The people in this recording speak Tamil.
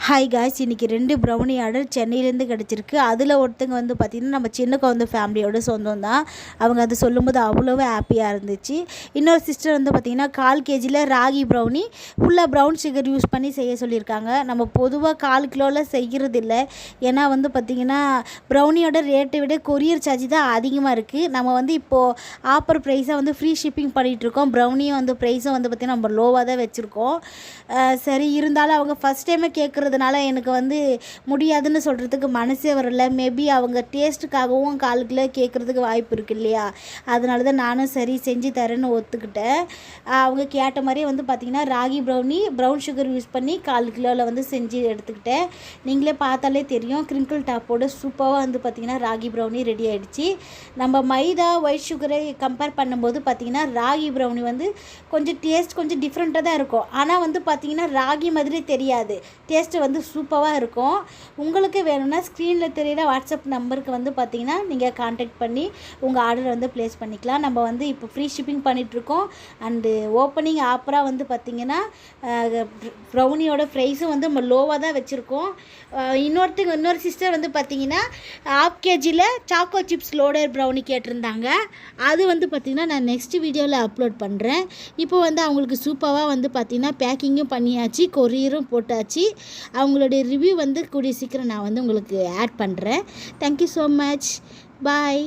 ஹாய் காய்ஸ், இன்றைக்கி 2 ப்ரௌனி ஆர்டர் சென்னையிலேருந்து கிடச்சிருக்கு. அதில் ஒருத்தங்க வந்து பார்த்திங்கன்னா நம்ம சின்ன குழந்த ஃபேமிலியோட சொந்தம் தான். அவங்க அது சொல்லும்போது அவ்வளோவே ஹாப்பியாக இருந்துச்சு. இன்னொரு சிஸ்டர் வந்து பார்த்திங்கன்னா 1/4 kgயில் ராகி ப்ரௌனி ஃபுல்லாக ப்ரௌன் சுகர் யூஸ் பண்ணி செய்ய சொல்லியிருக்காங்க. நம்ம பொதுவாக 1/4 கிலோவில் செய்கிறது இல்லை. ஏன்னா வந்து பார்த்திங்கன்னா ப்ரௌனியோட ரேட்டை விட கொரியர் சார்ஜ் தான் அதிகமாக இருக்குது. நம்ம வந்து இப்போது ஆஃபர் ப்ரைஸாக வந்து ஃப்ரீ ஷிப்பிங் பண்ணிகிட்ருக்கோம். ப்ரௌனியும் வந்து ப்ரைஸும் வந்து பார்த்திங்கன்னா நம்ம லோவாக தான் வச்சுருக்கோம். சரி, இருந்தாலும் அவங்க ஃபஸ்ட் டைமே கேட்குறதுனால எனக்கு வந்து முடியாதுன்னு சொல்கிறதுக்கு மனசே வரல. மேபி அவங்க டேஸ்ட்டுக்காகவும் 1/4 கிலோ கேட்குறதுக்கு வாய்ப்பு இருக்குது இல்லையா? அதனால தான் நானும் சரி செஞ்சு தரேன்னு ஒத்துக்கிட்டேன். அவங்க கேட்ட மாதிரியே வந்து பார்த்திங்கன்னா ragi brownie brown sugar use பண்ணி 1/4 கிலோவில் வந்து செஞ்சு எடுத்துக்கிட்டேன். நீங்களே பார்த்தாலே தெரியும், கிரிங்கிள் டாப்போட சூப்பராக வந்து பார்த்திங்கன்னா ராகி ப்ரௌனி ரெடி ஆகிடுச்சு. நம்ம மைதா ஒயிட் சுகரை கம்பேர் பண்ணும்போது பார்த்திங்கன்னா ராகி ப்ரௌனி வந்து கொஞ்சம் டேஸ்ட் கொஞ்சம் டிஃப்ரெண்ட்டாக தான் இருக்கும். ஆனால் வந்து பார்த்திங்கன்னா ராகி மாதிரி தெரியாது, டேஸ்ட்டு வந்து சூப்பராக இருக்கும். உங்களுக்கு வேணும்னா ஸ்க்ரீனில் தெரியிற வாட்ஸ்அப் நம்பருக்கு வந்து பார்த்திங்கன்னா நீங்கள் கான்டாக்ட் பண்ணி உங்கள் ஆர்டர் வந்து ப்ளேஸ் பண்ணிக்கலாம். நம்ம வந்து இப்போ ஃப்ரீ ஷிப்பிங் பண்ணிகிட்ருக்கோம். அண்டு ஓப்பனிங் ஆஃபராக வந்து பார்த்திங்கன்னா ப்ரௌனியோட ப்ரைஸும் வந்து நம்ம லோவாக தான் வச்சுருக்கோம். இன்னொரு சிஸ்டர் வந்து பார்த்திங்கன்னா 1/2 kgயில் சாக்கோ சிப்ஸ் லோடர் ப்ரௌனி கேட்டிருந்தாங்க. அது வந்து பார்த்திங்கன்னா நான் நெக்ஸ்ட் வீடியோவில் அப்லோட் பண்ணுறேன். இப்போ வந்து அவங்களுக்கு சூப்பராக வந்து பார்த்திங்கன்னா பேக்கிங்கும் பண்ணியாச்சு, கொரியரும் போட்டாச்சு. அவங்களுடைய ரிவ்யூ வந்து கூடிய சீக்கிரம் நான் வந்து உங்களுக்கு ஆட் பண்ணுறேன். Thank you so much. பாய்.